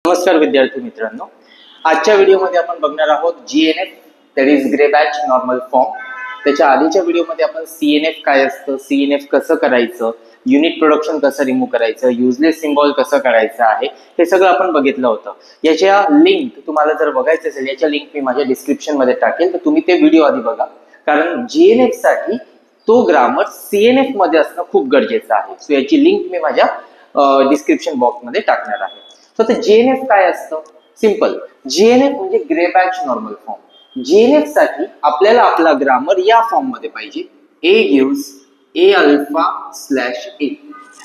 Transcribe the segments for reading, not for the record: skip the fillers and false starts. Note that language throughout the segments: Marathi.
नमस्कार विद्यार्थी मित्रांनो, आजच्या व्हिडिओमध्ये आपण बघणार आहोत GNF that is Greibach normal form. त्याच्या आधीच्या व्हिडिओमध्ये आपण सीएनएफ काय असतं, सीएनएफ कसं करायचं, युनिट प्रोडक्शन कसं रिमूव्ह करायचं, युजलेस सिम्बॉल कसं करायचं आहे हे सगळं आपण बघितलं होतं. याच्या लिंक तुम्हाला जर बघायचं असेल, याच्या लिंक मी माझ्या डिस्क्रिप्शन मध्ये टाकेल, तर तुम्ही ते व्हिडिओ आधी बघा, कारण जीएनएफ साठी तो ग्रामर सीएनएफ मध्ये असणं खूप गरजेचं आहे. सो याची लिंक मी माझ्या डिस्क्रिप्शन बॉक्स मध्ये टाकणार आहे. तर जीएनएफ काय असतं? सिंपल, जीएनएफ म्हणजे Greibach normal form. GNF साठी आपल्याला आपला ग्रामर या फॉर्म मध्ये पाहिजे. A gives A alpha slash A,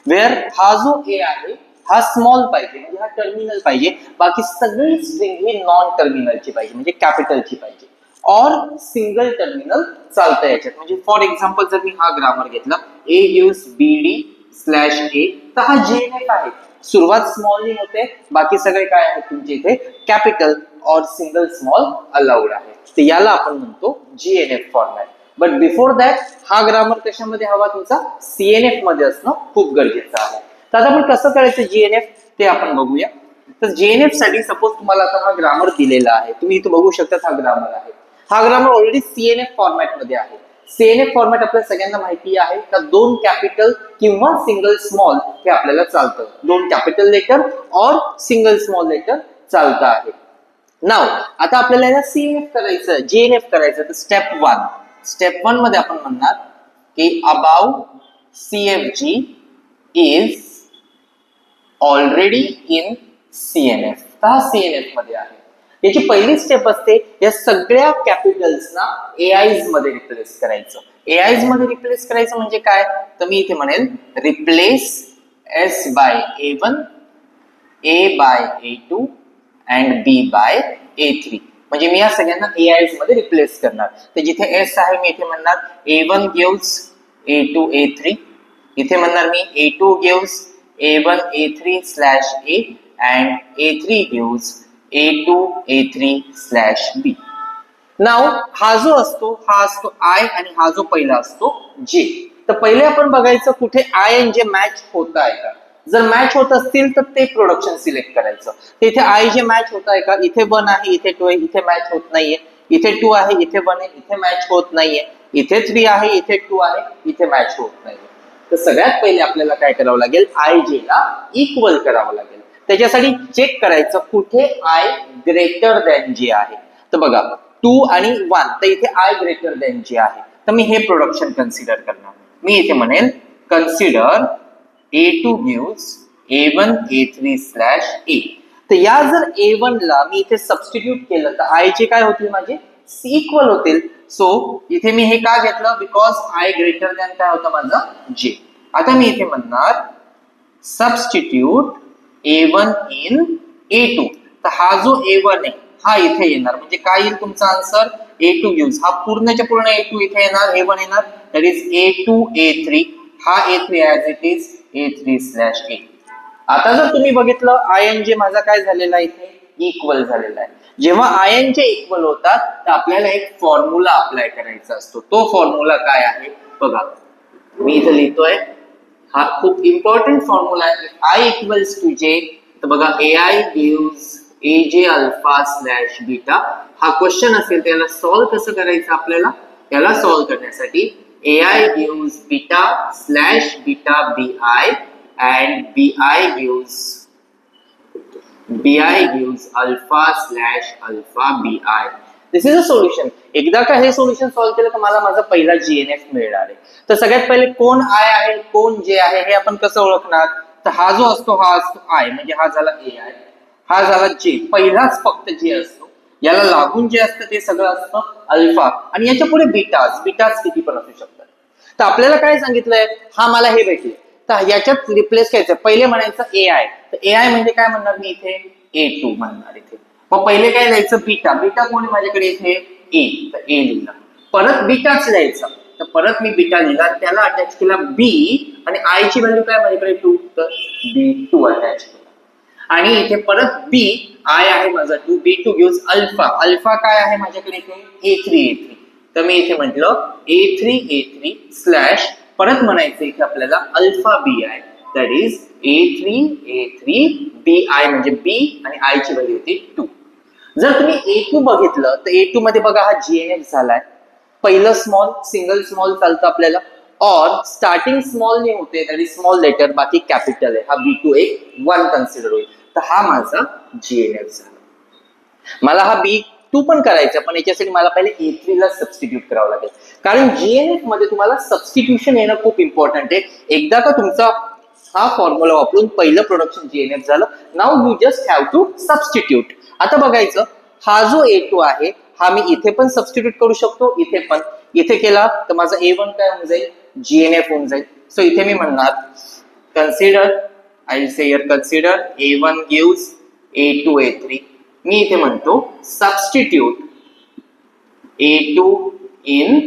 where हा जो ए आहे हा स्मॉल पाहिजे, म्हणजे हा टर्मिनल पाहिजे, बाकी सगळी स्ट्रिंग ही नॉन टर्मिनलची पाहिजे, म्हणजे कॅपिटलची पाहिजे, और सिंगल टर्मिनल चालतं याच्यात. म्हणजे फॉर एक्झाम्पल जर मी हा ग्रामर घेतला, A gives B D slash A, तर हा जीएनएफ आहे. सुरुवात स्मॉल होते, बाकी सगळे काय आहेत तुमचे इथे कॅपिटल और सिंगल स्मॉल अलाउड आहे. तर याला आपण म्हणतो जीएनएफ फॉर्मॅट. बट बिफोर दॅट हा ग्रामर कशामध्ये हवा तुमचा? सीएनएफ मध्ये असणं खूप गरजेचं आहे. तर आता आपण कसं करायचं जीएनएफ ते आपण बघूया. तर जीएनएफ साठी सपोज तुम्हाला आता हा ग्रामर दिलेला आहे, तुम्ही इथे बघू शकता हा ग्रामर आहे. हा ग्रामर ऑलरेडी सीएनएफ फॉर्मॅट मध्ये आहे. सीएनएफ फॉर्मॅट आपल्याला सगळ्यांना माहिती आहे का, दोन कॅपिटल किंवा सिंगल स्मॉल हे आपल्याला चालतं. दोन कॅपिटल लेटर और सिंगल स्मॉल लेटर चालतं आहे. नाव आता आपल्याला याला सीएनएफ करायचं, जीएनएफ करायचं. तर स्टेप वन मध्ये आपण म्हणणार की above CFG is already in CNF. तर हा सीएनएफ मध्ये आहे. याची पहिली स्टेप असते या सगळ्या कॅपिटल्सना एआयज मध्ये रिप्लेस करायचं. एआयज मध्ये रिप्लेस करायचं म्हणजे काय? तर मी इथे म्हणेल replace S by A one, A by A two and B by ए3. म्हणजे मी या सगळ्यांना एआयज मध्ये रिप्लेस करणार. तर जिथे एस आहे मी इथे म्हणणार ए1 गिव्स ए2 ए3. इथे म्हणणार मी A2 gives A1 A3 slash A and A3 gives A2 A3 slash B. नाव हा जो असतो हा असतो I आणि हा जो पहिला असतो J. तर पहिले आपण बघायचं कुठे I आणि J मॅच होत आहे का. जर मॅच होत असतील तर ते प्रोडक्शन सिलेक्ट करायचं. तर इथे I J मॅच होत आहे का? इथे 1 आहे, इथे 2 आहे, इथे मॅच होत नाहीये. इथे 2 आहे, इथे 1 आहे, इथे मॅच होत नाहीये. इथे 3 आहे, इथे 2 आहे, इथे मॅच होत नाहीये. तर सगळ्यात पहिले आपल्याला काय करावं लागेल? I J ला इक्वल करावं लागेल. त्याच्यासाठी चेक करायचं कुठे I ग्रेटर दॅन जे आहे. तर बघा 2 आणि 1, तर इथे I ग्रेटर दॅन जे आहे. तर मी हे प्रोडक्शन कन्सिडर करणार. मी इथे म्हणेल consider A2 gives A1 A3 slash A. तर या जर A1 ला मी इथे सबस्टिट्यूट केलं तर I चे काय होतील? माझे इक्वल होतील. सो इथे मी हे का घेतलं? बिकॉज I ग्रेटर दॅन काय होतं माझा J. आता मी इथे म्हणणार सबस्टिट्यूट A1 in A2. तर हा जो A1 आहे हा इथे येणार, म्हणजे काय येईल तुमचा आन्सर? A2 गिव्स, हा पूर्णच्या पूर्ण A2 इथे येणार, A1 येणार, दॅट इज A2 A3. हा A3 as it is A3 slash A. आता जर तुम्ही बघितलं I and J माझा काय झालेला आहे? इथे इक्वल झालेला आहे. जेव्हा I and J इक्वल होतात तर आपल्याला एक फॉर्म्युला अप्लाय करायचा असतो. तो फॉर्म्युला काय आहे बघा, मी इथे लिहितोय. हा खूप इम्पॉर्टंट फॉर्म्युला आहे. I equals to J. तर बघा AI gives AJ alpha slash beta. हा क्वेश्चन असेल त्याला सॉल्व्ह कसं करायचं आपल्याला? याला सॉल्व्ह करण्यासाठी AI gives beta slash beta BI and BI gives alpha slash alpha BI. This is a solution. एकदा का हे सोल्युशन सॉल्व्ह केलं तर मला माझा पहिला जीएनएफ मिळणार आहे. तर सगळ्यात पहिले कोण I आहे कोण J आहे हे आपण कसं ओळखणार? तर हा जो असतो हा असतो I, म्हणजे हा झाला AI, हा झाला J. पहिलाच फक्त J असतो, याला लागून जे असतं ते सगळं असतं अल्फा, आणि याच्या पुढे बीटाज किती पण असू शकतात. तर आपल्याला काय सांगितलंय? हा मला हे भेटले, तर याच्यात रिप्लेस करायचं. पहिले म्हणायचं AI. तर AI म्हणजे काय म्हणणार मी इथे? A2 म्हणणार इथे. मग पहिले काय लिहायचं? बीटा कोण आहे माझ्याकडे इथे? A. तर A लिहिला. परत बीटाच लिहायचा, तर परत मी बीटा लिहिला, त्याला अटॅच केला B, आणि I ची व्हॅल्यू काय माझ्याकडे 2, तर B2 अटॅच केला. आणि इथे परत B, I आहे माझा 2, B2 गिव्स अल्फा काय आहे माझ्याकडे इथे? A3. तर मी इथे म्हटलं A3 स्लॅश, परत म्हणायचं इथे आपल्याला alpha BI, that is A3 B I म्हणजे बी आणि आय ची व्हॅल्यू होती 2. जर तुम्ही A2 बघितलं तर A2 मध्ये बघा हा GNF झालाय. पहिलं स्मॉल सिंगल स्मॉल चालतं आपल्याला, और स्टार्टिंग स्मॉल ने होते दॅट इज स्मॉल लेटर, बाकी कॅपिटल आहे. हा B2 एक 1 कन्सिडर होईल. तर हा माझा GNF झाला. मला हा B2 पण करायचा, पण याच्यासाठी मला पहिले A3 ला सबस्टिट्यूट करावं लागेल, कारण GNF मध्ये तुम्हाला सबस्टिट्यूशन येणं खूप इम्पॉर्टंट आहे. एकदा का तुमचा हा फॉर्म्युला वापरून पहिलं प्रोडक्शन GNF झालं, now you just have to substitute. आता बघायचं, हा जो A2 आहे हा मी इथे पण सबस्टिट्यूट करू शकतो, इथे पण. इथे केला तर माझा A1 काय होऊन जाईल, GNF होऊन जाईल. सो इथे मी म्हणणार consider, I will say here consider A1 gives A2 A3. मी इथे म्हणतो substitute A2 in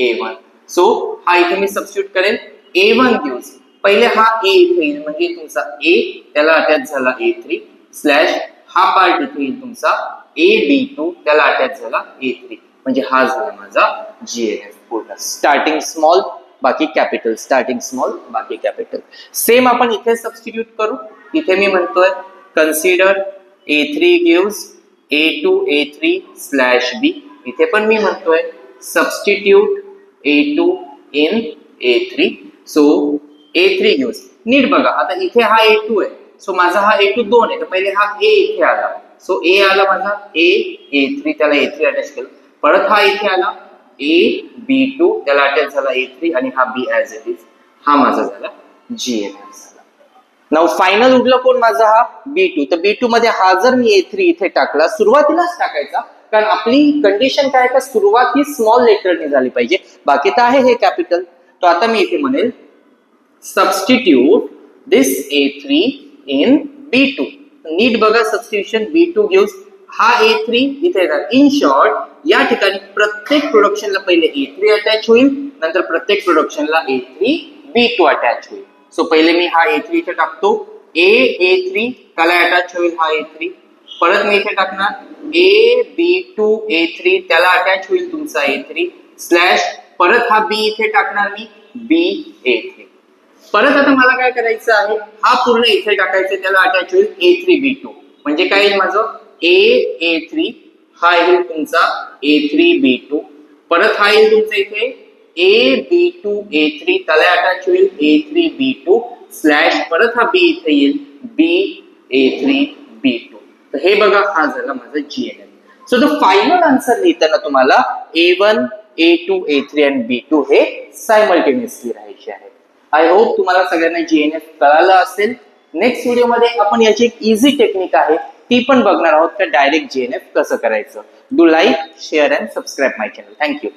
A1. So हा इथे मी सबस्टिट्यूट करेन. A1 गिव्स, पहिले हा A इथे येईल म्हणजे तुमचा A, त्याला अटॅच झाला A3 स्लॅश हा पार्ट इथे येईल तुमचा AB2, त्याला अटॅच झाला A3, म्हणजे हा झाला माझा GNF पूर्ण. स्टार्टिंग स्मॉल बाकी कॅपिटल, स्टार्टिंग स्मॉल बाकी कॅपिटल. सेम आपण इथे सबस्टिट्यूट करू. इथे मी म्हणतोय consider A3 gives A2 A3 slash B. इथे पण मी म्हणतोय substitute A2 in A3. So A3 gives, नीट बघा आता इथे हा A2 आहे, सो माझा हा A2 2 आहे, तर पहिले हा A इथे आला, सो A आला माझा A3, त्याला A3 अटॅच केलं. परत हा इथे आला AB2, त्याला अटॅच झाला A3 आणि हा B ऍज इट इज. हा माझा झाला GNF झाला. नाउ फायनल उरलं कोण माझा, हा B2. तर B2 मध्ये हा जर मी A3 इथे टाकला, सुरुवातीलाच टाकायचा, कारण आपली कंडिशन काय का सुरुवात ही स्मॉल लेटरने झाली पाहिजे, बाकी तर आहे हे कॅपिटल. तो आता मी इथे म्हणेल substitute this A3 in B2. नीट बघा सबस्टिट्यूशन, B2 गिव्स हा A3 इथे येणार. इन शॉर्ट या ठिकाणी प्रत्येक प्रोडक्शनला पहिले A3 अटॅच होईल, नंतर प्रत्येक प्रोडक्शनला A3 B2 अटॅच होईल. सो पहिले मी हा A3 इथे टाकतो, A3 त्याला अटॅच होईल हा A3. परत मी इथे टाकणार AB2 A3, त्याला अटॅच होईल तुमचा A3 स्लॅश परत हा B इथे टाकणार मी B A3. परत आता मला काय करायचं आहे, हा पूर्ण इथे टाकायचं, त्याला अटॅच होईल A3 B2, म्हणजे काय येईल माझं A3, हा येईल तुमचा A3 B2. परत हा येईल तुमचा इथे AB2 A3, त्याला अटॅच होईल A3 B2 स्लॅश परत हा B इथे येईल B A3 B2. तर हे बघा हा झाला माझा GNF. So the final answer लिहिताना तुम्हाला A1 A2 A3 आणि B2 हे सायमल्टेनियसली राहायचे आहेत. आय होप तुम्हाला सगळ्यांना GNF कळालं असेल. नेक्स्ट व्हिडिओमध्ये आपण याची एक इझी टेक्निक आहे ती पण बघणार आहोत, का डायरेक्ट GNF कसं करायचं. Do like, share and subscribe my channel. Thank you.